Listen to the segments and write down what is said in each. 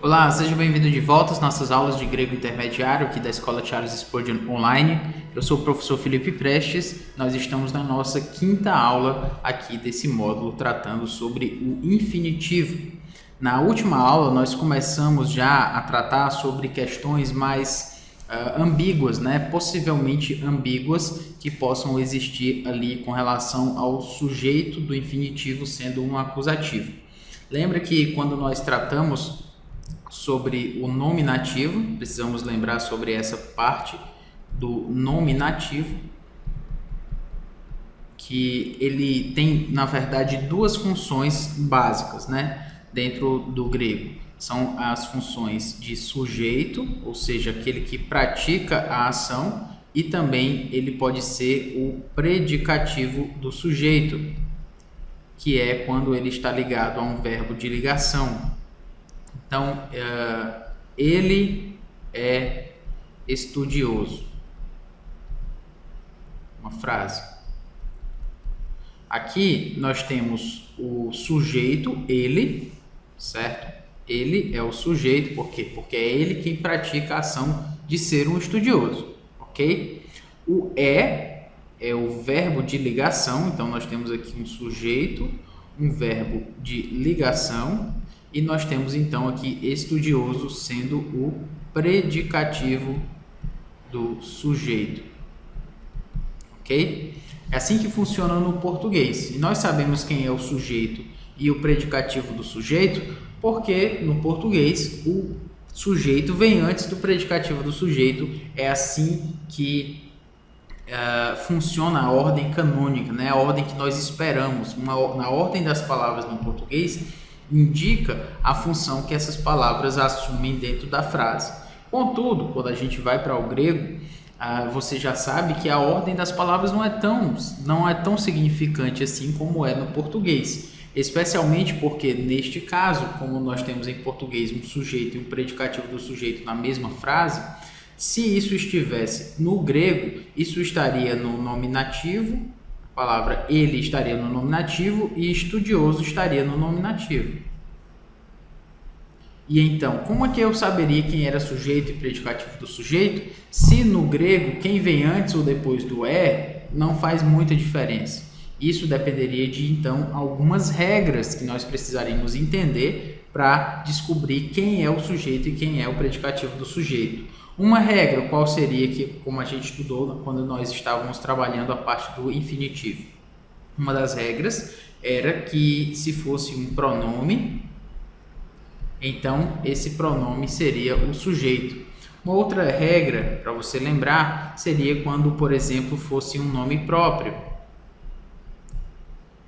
Olá, seja bem-vindo de volta às nossas aulas de grego intermediário aqui da Escola Charles Spurgeon Online. Eu sou o professor Felipe Prestes. Nós estamos na nossa quinta aula aqui desse módulo tratando sobre o infinitivo. Na última aula nós começamos já a tratar sobre questões mais ambíguas, possivelmente ambíguas, que possam existir ali com relação ao sujeito do infinitivo sendo um acusativo. Lembra que quando nós tratamos sobre o nominativo, precisamos lembrar sobre essa parte do nominativo, que ele tem, na verdade, duas funções básicas, dentro do grego. São as funções de sujeito, ou seja, aquele que pratica a ação, e também ele pode ser o predicativo do sujeito, que é quando ele está ligado a um verbo de ligação. Então, ele é estudioso. Uma frase. Aqui nós temos o sujeito, ele, certo? Ele é o sujeito, por quê? Porque é ele quem pratica a ação de ser um estudioso, ok? O é o verbo de ligação, então nós temos aqui um sujeito, um verbo de ligação, e nós temos então aqui estudioso sendo o predicativo do sujeito, ok? É assim que funciona no português. E nós sabemos quem é o sujeito e o predicativo do sujeito, porque no português o sujeito vem antes do predicativo do sujeito. É assim que funciona a ordem canônica, a ordem que nós esperamos. Na ordem das palavras no português, indica a função que essas palavras assumem dentro da frase. Contudo, quando a gente vai para o grego, você já sabe que a ordem das palavras não é tão significante assim como é no português. Especialmente porque, neste caso, como nós temos em português um sujeito e um predicativo do sujeito na mesma frase, se isso estivesse no grego, isso estaria no nominativo, a palavra ele estaria no nominativo e estudioso estaria no nominativo. E então, como é que eu saberia quem era sujeito e predicativo do sujeito, se no grego quem vem antes ou depois do não faz muita diferença? Isso dependeria de, então, algumas regras que nós precisaríamos entender para descobrir quem é o sujeito e quem é o predicativo do sujeito. Uma regra, qual seria, que, como a gente estudou quando nós estávamos trabalhando a parte do infinitivo? Uma das regras era que se fosse um pronome, então esse pronome seria o sujeito. Uma outra regra, para você lembrar, seria quando, por exemplo, fosse um nome próprio.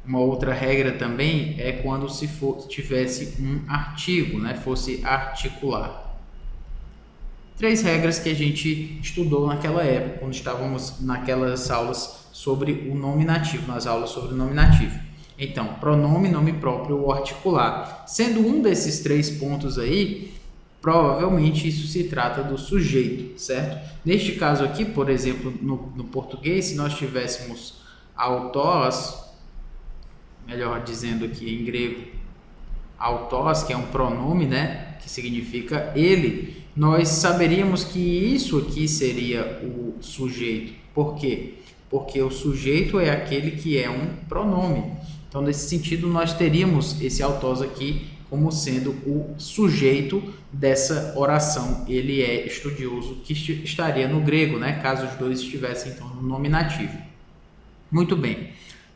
Uma outra regra também é quando tivesse um artigo, fosse articular. 3 regras que a gente estudou naquela época, quando estávamos naquelas aulas sobre o nominativo, nas aulas sobre o nominativo. Então, pronome, nome próprio ou articular. Sendo um desses 3 pontos aí, provavelmente isso se trata do sujeito, certo? Neste caso aqui, por exemplo, no português, se nós tivéssemos autós, melhor dizendo aqui em grego, autós, que é um pronome, que significa ele, nós saberíamos que isso aqui seria o sujeito. Por quê? Porque o sujeito é aquele que é um pronome. Então, nesse sentido, nós teríamos esse autós aqui como sendo o sujeito dessa oração. Ele é estudioso, que estaria no grego, caso os dois estivessem, então, no nominativo. Muito bem.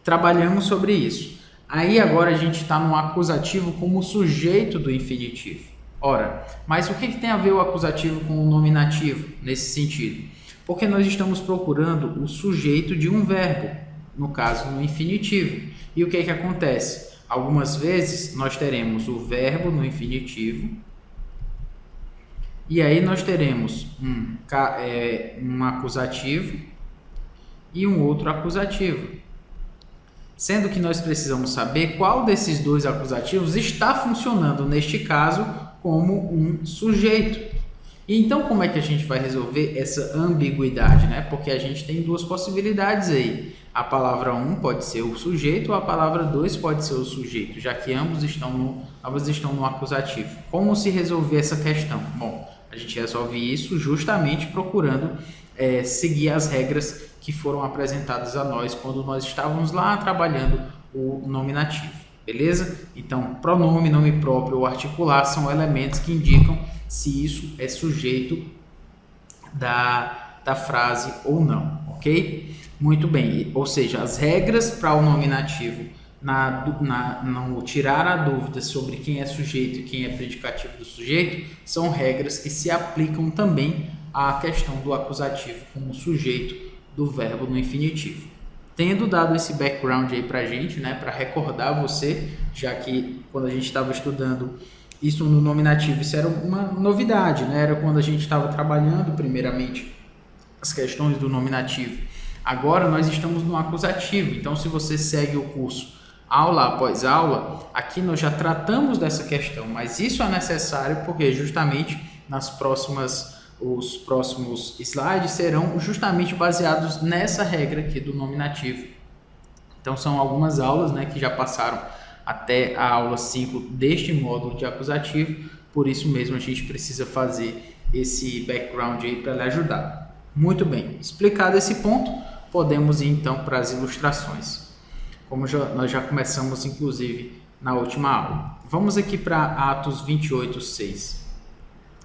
Trabalhamos sobre isso. Aí, agora, a gente está no acusativo como sujeito do infinitivo. Ora, mas o que tem a ver o acusativo com o nominativo nesse sentido? Porque nós estamos procurando o sujeito de um verbo, no caso, no infinitivo. E o que acontece? Algumas vezes nós teremos o verbo no infinitivo, e aí nós teremos um acusativo e um outro acusativo. Sendo que nós precisamos saber qual desses 2 acusativos está funcionando, neste caso, como um sujeito. E então, como é que a gente vai resolver essa ambiguidade, Porque a gente tem 2 possibilidades aí. A palavra 1 pode ser o sujeito ou a palavra 2 pode ser o sujeito, já que ambas estão no acusativo. Como se resolver essa questão? Bom, a gente resolve isso justamente procurando seguir as regras que foram apresentadas a nós quando nós estávamos lá trabalhando o nominativo, beleza? Então, pronome, nome próprio ou articular são elementos que indicam se isso é sujeito da frase ou não, ok? Muito bem, ou seja, as regras para o nominativo não tirar a dúvida sobre quem é sujeito e quem é predicativo do sujeito são regras que se aplicam também à questão do acusativo como sujeito do verbo no infinitivo. Tendo dado esse background aí para a gente, né, para recordar você, já que quando a gente estava estudando isso no nominativo, isso era uma novidade, né? Era quando a gente estava trabalhando primeiramente as questões do nominativo. Agora nós estamos no acusativo, então se você segue o curso aula após aula, aqui nós já tratamos dessa questão, mas isso é necessário porque justamente os próximos slides serão justamente baseados nessa regra aqui do nominativo. Então são algumas aulas, né, que já passaram até a aula 5 deste módulo de acusativo, por isso mesmo a gente precisa fazer esse background aí para lhe ajudar. Muito bem, explicado esse ponto, podemos ir então para as ilustrações, como nós já começamos inclusive na última aula. Vamos aqui para Atos 28:6.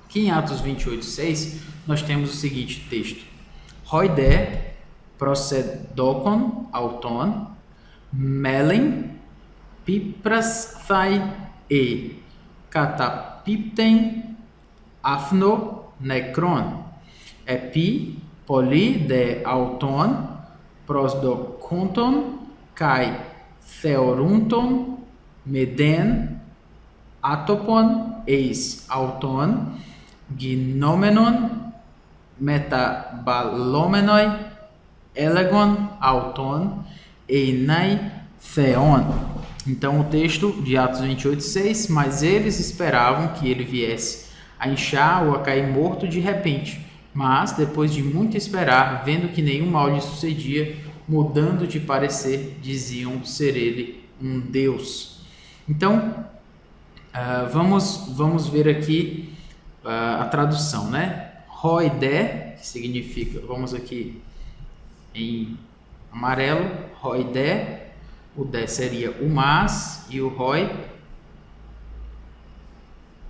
Aqui em Atos 28:6 nós temos o seguinte texto: Hoide procedokon auton melen piprasthai e catapipten afno necron epi poli de auton prosdokonton kai theorunton meden atopon eis auton ginomenon metabalomenoi elegon auton einai theon. Então o texto de Atos 28:6, mas eles esperavam que ele viesse a inchar ou a cair morto de repente, mas depois de muito esperar, vendo que nenhum mal lhe sucedia, mudando de parecer, diziam ser ele um Deus. Então vamos ver aqui a tradução, né? Hoide, que significa, vamos aqui em amarelo, hoide, o de seria o mas e o roi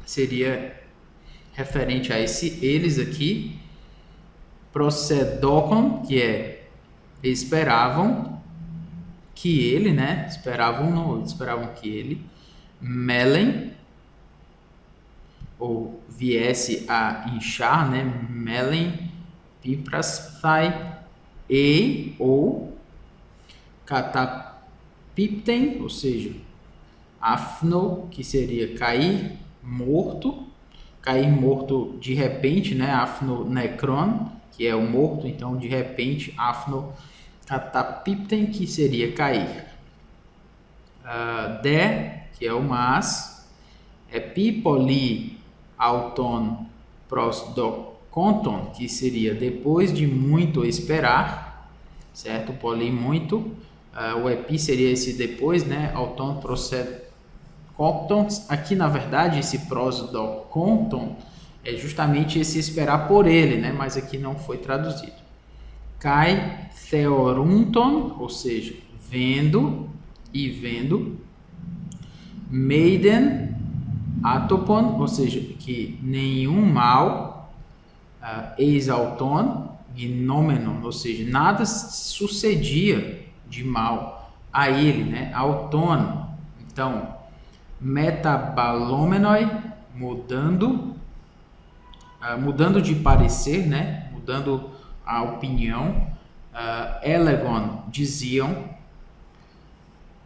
seria referente a eles aqui. Procedokon, que é esperavam que ele, né? Esperavam que ele, melen, ou viesse a inchar, né? Melen, piprasthai, e ou catapipten, ou seja, afno, que seria cair morto de repente, né? Afno necron, que é o morto, então de repente, afno catapipten, que seria cair. Que é o mas, epipoli auton prosdokonton, que seria depois de muito esperar, certo? Poli muito, o epi seria esse depois, né? Auton prosdokonton, aqui na verdade esse prosdokonton é justamente esse esperar por ele, né? Mas aqui não foi traduzido. Kai theorunton, ou seja, vendo, meiden atopon, ou seja, que nenhum mal, eis auton, gnomenon, ou seja, nada sucedia de mal a ele, né? Auton, então, metabalomenoi, mudando de parecer, né? Mudando a opinião, elegon, diziam,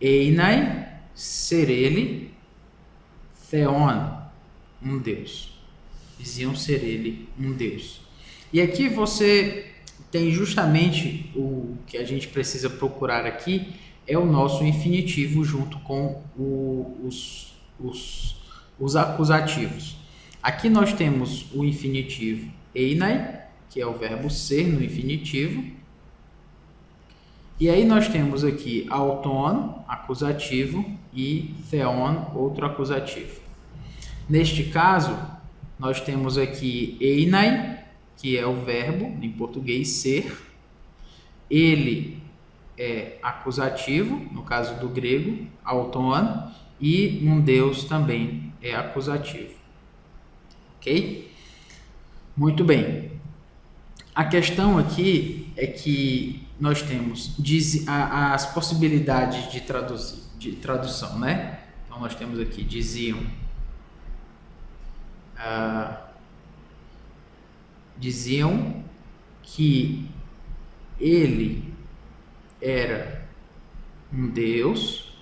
einai, ser ele, theon, um Deus. Diziam ser ele um Deus. E aqui você tem justamente o que a gente precisa procurar aqui, é o nosso infinitivo junto com os acusativos. Aqui nós temos o infinitivo einai, que é o verbo ser no infinitivo, E aí nós temos aqui auton, acusativo, e theon, outro acusativo. Neste caso, nós temos aqui einai, que é o verbo, em português, ser. Ele é acusativo, no caso do grego, auton, e um Deus também é acusativo. Ok? Muito bem. A questão aqui é que nós temos as possibilidades de tradução, né? Então, nós temos aqui, diziam que ele era um Deus,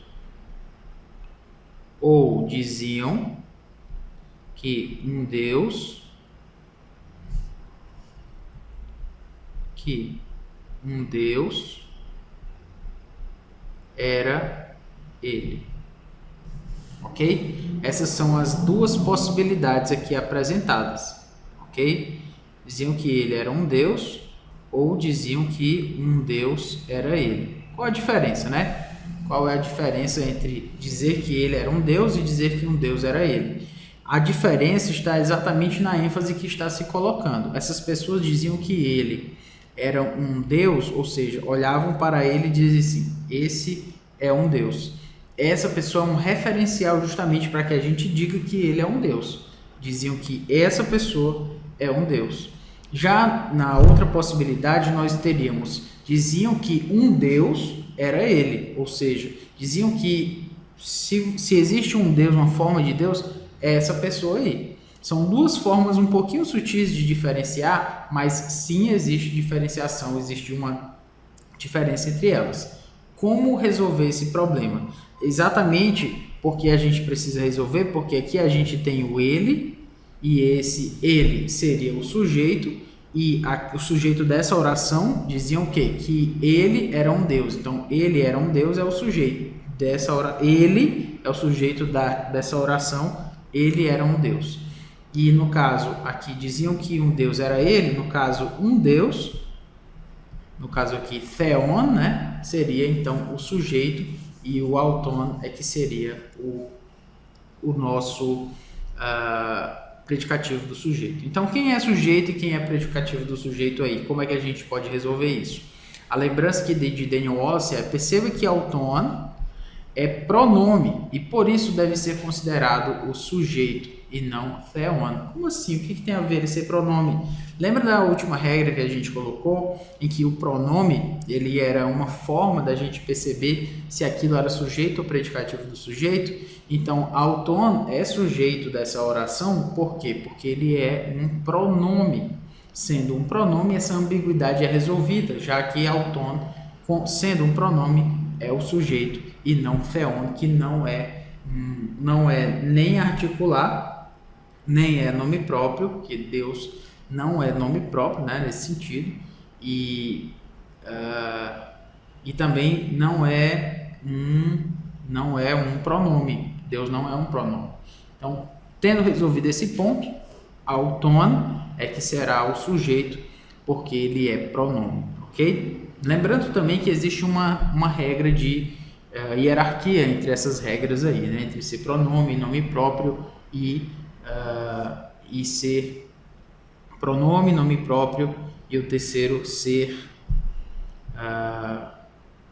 ou diziam que um Deus era ele. Ok? Essas são as duas possibilidades aqui apresentadas. Ok? Diziam que ele era um Deus, ou diziam que um Deus era ele. Qual a diferença, né? Qual é a diferença entre dizer que ele era um Deus e dizer que um Deus era ele? A diferença está exatamente na ênfase que está se colocando. Essas pessoas diziam que ele era um Deus, ou seja, olhavam para ele e diziam assim, esse é um Deus. Essa pessoa é um referencial justamente para que a gente diga que ele é um Deus. Diziam que essa pessoa é um Deus. Já na outra possibilidade, nós teríamos, diziam que um Deus era ele, ou seja, diziam que se existe um Deus, uma forma de Deus, é essa pessoa aí. São duas formas um pouquinho sutis de diferenciar, mas sim existe diferenciação, existe uma diferença entre elas. Como resolver esse problema? Exatamente porque a gente precisa resolver, porque aqui a gente tem o ele, e esse ele seria o sujeito, e o sujeito dessa oração diziam o quê? Que ele era um Deus. Então, ele era um Deus é o sujeito dessa oração. Ele é o sujeito dessa oração, ele era um Deus. E no caso aqui diziam que um Deus era ele, no caso um Deus, no caso aqui theon, né? Seria então o sujeito, e o auton é que seria o nosso predicativo do sujeito. Então, quem é sujeito e quem é predicativo do sujeito aí? Como é que a gente pode resolver isso? A lembrança que de Daniel Wallace é, perceba que auton é pronome e por isso deve ser considerado o sujeito e não theon. Como assim? O que tem a ver esse pronome? Lembra da última regra que a gente colocou, em que o pronome ele era uma forma da gente perceber se aquilo era sujeito ou predicativo do sujeito? Então, auton é sujeito dessa oração, por quê? Porque ele é um pronome. Sendo um pronome, essa ambiguidade é resolvida, já que auton, sendo um pronome, é o sujeito e não theon, que não é nem articular, nem é nome próprio, que Deus não é nome próprio, né, nesse sentido, e também não é um pronome. Deus não é um pronome. Então, tendo resolvido esse ponto, auton é que será o sujeito, porque ele é pronome, ok? Lembrando também que existe uma regra de hierarquia entre essas regras aí, né? Entre ser pronome, nome próprio e ser pronome, nome próprio, e o terceiro ser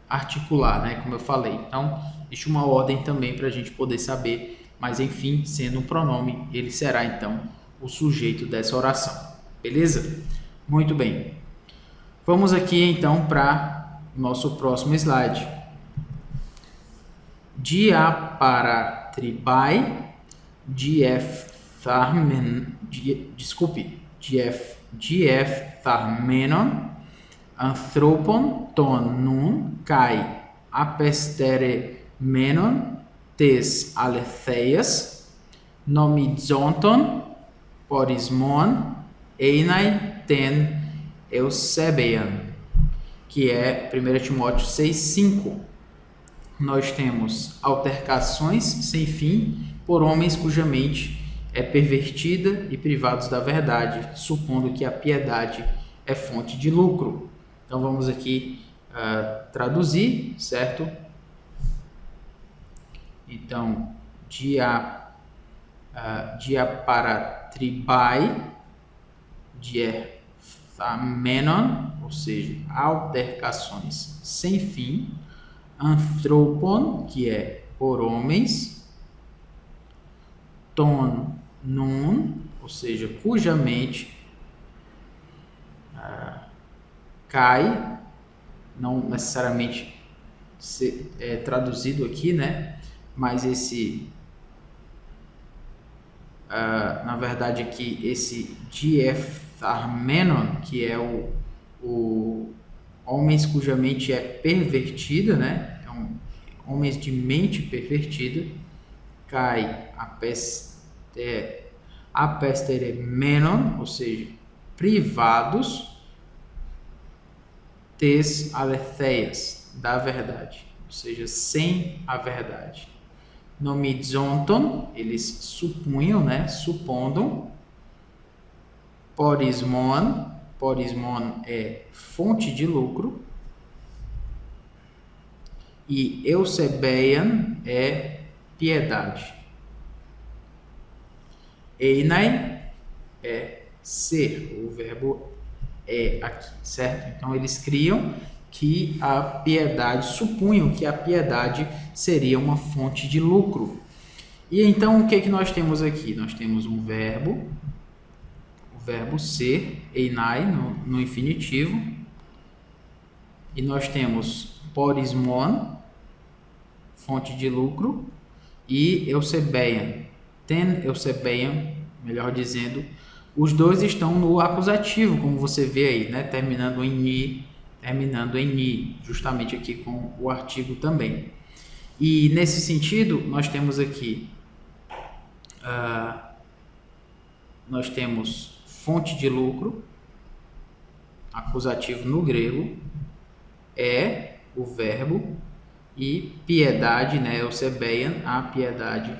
articular, né? Como eu falei. Então, existe uma ordem também para a gente poder saber, mas enfim, sendo um pronome, ele será então o sujeito dessa oração. Beleza? Muito bem. Vamos aqui então para o nosso próximo slide. Diaparatribai, diephtharmenon, anthropon ton nun kai apesteremenon tes aletheias, nomizonton porismon einai ten Eusebian, que é 1 Timóteo 6,5. Nós temos altercações sem fim por homens cuja mente é pervertida e privados da verdade, supondo que a piedade é fonte de lucro. Então vamos aqui traduzir, certo? Então, diaparatribai, diethamenon, ou seja, altercações sem fim. Anthropon, que é por homens. Ton nun, ou seja, cuja mente cai, não necessariamente traduzido aqui, né? Mas esse, na verdade aqui, esse dietharmenon, que é o homens cuja mente é pervertida, né? Então, homens de mente pervertida, cai apesteremenon, ou seja, privados, tes aletheias, da verdade, ou seja, sem a verdade. Nomizonton, eles supunham, né? Supondo. Porismon é fonte de lucro. E eusebeian é piedade. Einai é ser, o verbo é aqui, certo? Então eles criam que a piedade, supunham que a piedade seria uma fonte de lucro. E então o que nós temos aqui? Nós temos um verbo, o verbo ser, einai, no infinitivo, e nós temos porismon, fonte de lucro, e eusebeian, ten eusebeian, melhor dizendo, os dois estão no acusativo, como você vê aí, né? Terminando em i, justamente aqui com o artigo também. E nesse sentido, nós temos aqui, nós temos fonte de lucro, acusativo no grego, é o verbo, e piedade, né? Eusebeian, a piedade,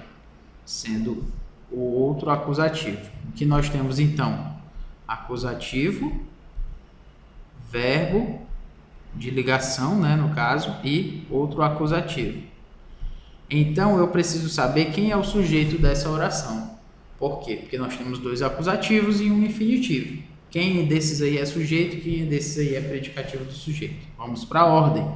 sendo o outro acusativo. O que nós temos então? Acusativo, verbo de ligação, né, no caso, e outro acusativo. Então eu preciso saber quem é o sujeito dessa oração. Por quê? Porque nós temos dois acusativos e um infinitivo. Quem desses aí é sujeito, quem desses aí é predicativo do sujeito. Vamos para a ordem.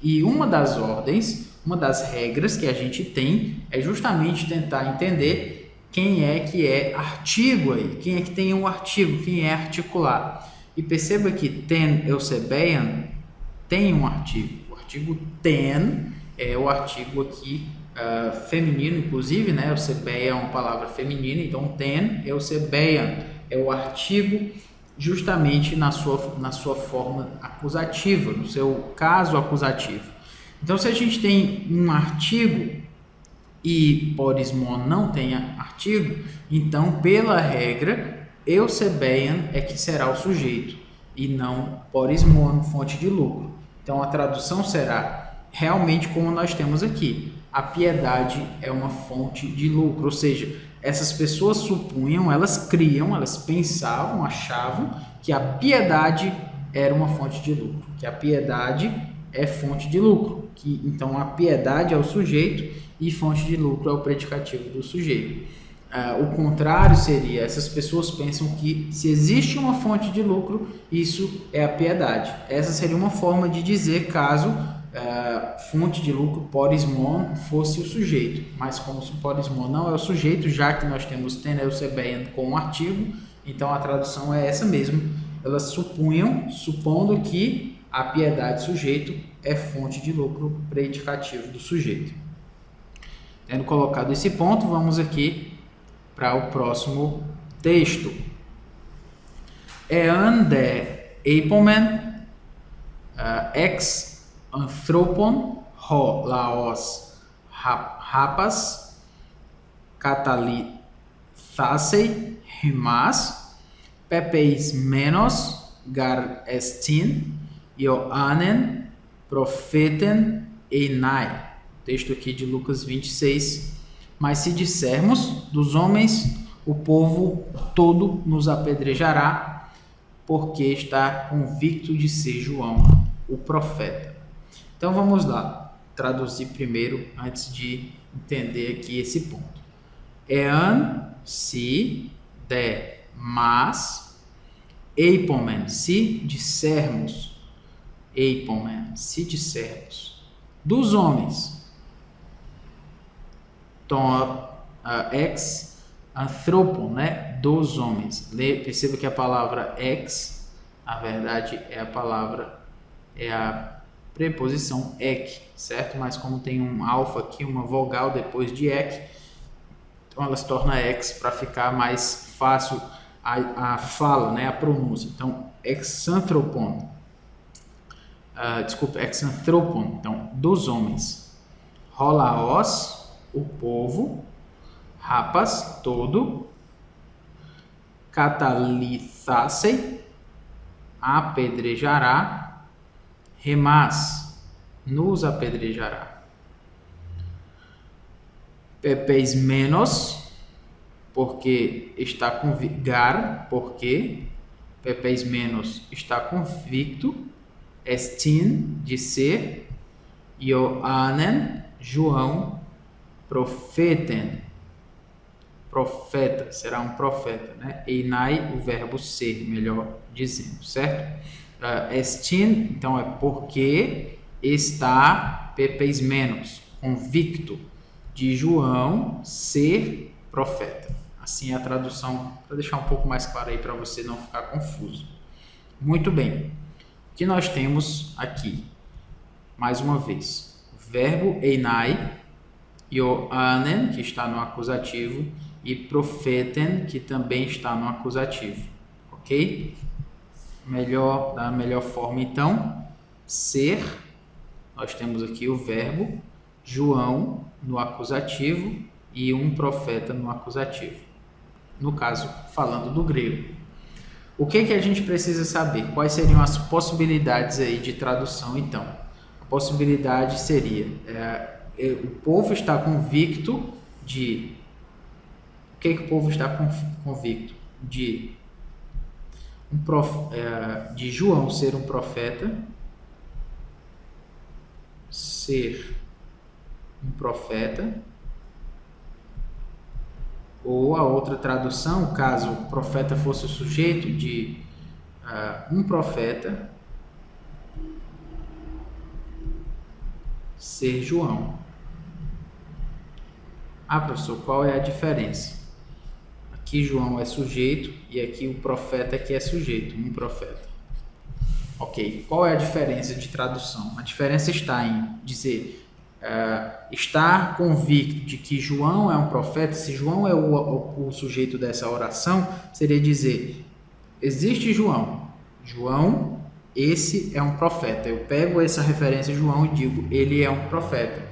E uma das ordens, uma das regras que a gente tem é justamente tentar entender quem é que é artigo aí, quem é que tem um artigo, quem é articular. E perceba que ten eusebeian tem um artigo. O artigo ten é o artigo aqui feminino, inclusive, né? Eusebeian é uma palavra feminina, então ten eusebeian é o artigo justamente na sua forma acusativa, no seu caso acusativo. Então, se a gente tem um artigo e porismon não tem artigo, então, pela regra, eusebeian é que será o sujeito e não porismon, fonte de lucro. Então, a tradução será realmente como nós temos aqui. A piedade é uma fonte de lucro, ou seja, essas pessoas supunham, elas criam, elas pensavam, achavam que a piedade era uma fonte de lucro, que a piedade é fonte de lucro, que então a piedade é o sujeito e fonte de lucro é o predicativo do sujeito. O contrário seria, essas pessoas pensam que se existe uma fonte de lucro, isso é a piedade. Essa seria uma forma de dizer caso fonte de lucro, porismon, fosse o sujeito. Mas como o porismon não é o sujeito, já que nós temos ten eusebeian com um artigo, então a tradução é essa mesmo. Elas supunham, supondo que a piedade sujeito é fonte de lucro predicativo do sujeito. Tendo colocado esse ponto, vamos aqui para o próximo texto. Ean de eipomen ex anthropon ho laos rapas catalithasei rimas pepeis menos gar estin ioanen profeten einai. Texto aqui de Lucas 26. Mas se dissermos dos homens, o povo todo nos apedrejará, porque está convicto de ser João. o profeta. Então vamos lá, traduzir primeiro antes de entender aqui esse ponto. Ean, se, de, mas, eipomen, se dissermos, eipomen, se dissermos, dos homens, então, ex anthropon, né, dos homens. Perceba que a palavra ex, na verdade, é a preposição ek, certo? Mas como tem um alfa aqui, uma vogal depois de ek, então ela se torna ex para ficar mais fácil a fala, né, a pronúncia. Então, exanthropon, exanthropon, então, dos homens. Rolaos, o povo. Rapas, todo. Catalithasse, apedrejará. Remas, nos apedrejará. Pepes menos, porque está convicto, porque Pepes menos está convicto. Estin, de ser. Ioanen, João, profeten, profeta, será um profeta, né? Einai, o verbo ser, melhor dizendo, certo? Estin, então é porque está Pepes menos, convicto de João ser profeta. Assim é a tradução, para deixar um pouco mais claro aí para você não ficar confuso. Muito bem. O que nós temos aqui? Mais uma vez, o verbo einai, ioanen, que está no acusativo, e profeten, que também está no acusativo. Ok? Da melhor forma, então, ser, nós temos aqui o verbo, João no acusativo e um profeta no acusativo. No caso, falando do grego. O que a gente precisa saber? Quais seriam as possibilidades aí de tradução, então? A possibilidade seria, o povo está convicto de... O que o povo está convicto? De João ser um profeta, ou a outra tradução, caso o profeta fosse o sujeito, de um profeta ser João. Professor, qual é a diferença? Aqui João é sujeito e aqui o profeta que é sujeito, um profeta. Ok, qual é a diferença de tradução? A diferença está em dizer estar convicto de que João é um profeta. Se João é o sujeito dessa oração, seria dizer, existe João, esse é um profeta. Eu pego essa referência João e digo, ele é um profeta.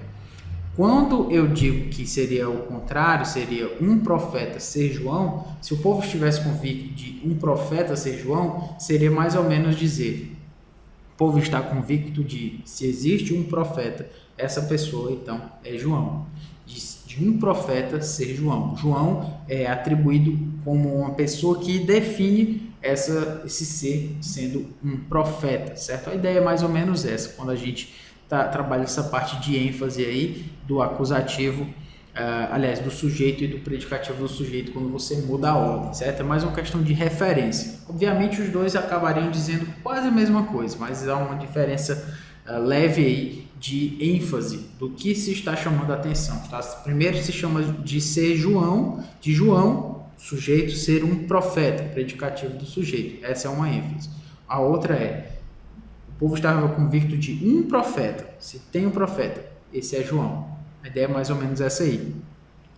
Quando eu digo que seria o contrário, seria um profeta ser João, se o povo estivesse convicto de um profeta ser João, seria mais ou menos dizer, o povo está convicto de, se existe um profeta, essa pessoa então é João. De um profeta ser João. João é atribuído como uma pessoa que define esse ser sendo um profeta, certo? A ideia é mais ou menos essa, quando a gente trabalha essa parte de ênfase aí do acusativo, do sujeito e do predicativo do sujeito, quando você muda a ordem, certo? É mais uma questão de referência. Obviamente os dois acabariam dizendo quase a mesma coisa, mas há uma diferença leve aí de ênfase do que se está chamando a atenção. Tá? Primeiro se chama de ser João, sujeito ser um profeta, predicativo do sujeito. Essa é uma ênfase. A outra é, o povo estava convicto de um profeta. Se tem um profeta, esse é João. A ideia é mais ou menos essa aí.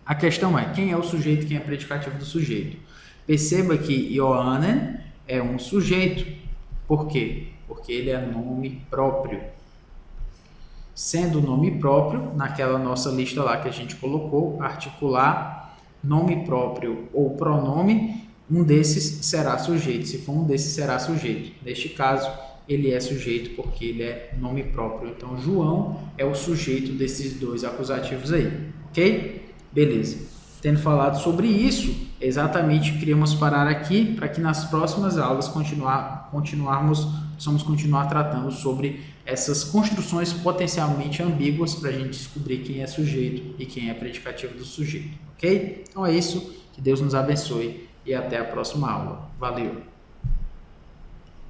A questão é, quem é o sujeito, quem é predicativo do sujeito? Perceba que Ioanen é um sujeito. Por quê? Porque ele é nome próprio. Sendo nome próprio, naquela nossa lista lá que a gente colocou, articular, nome próprio ou pronome, um desses será sujeito. Se for um desses, será sujeito. Neste caso, ele é sujeito porque ele é nome próprio. Então, João é o sujeito desses dois acusativos aí. Ok? Beleza. Tendo falado sobre isso, exatamente queríamos parar aqui para que nas próximas aulas possamos continuar tratando sobre essas construções potencialmente ambíguas para a gente descobrir quem é sujeito e quem é predicativo do sujeito, ok? Então é isso, que Deus nos abençoe e até a próxima aula. Valeu!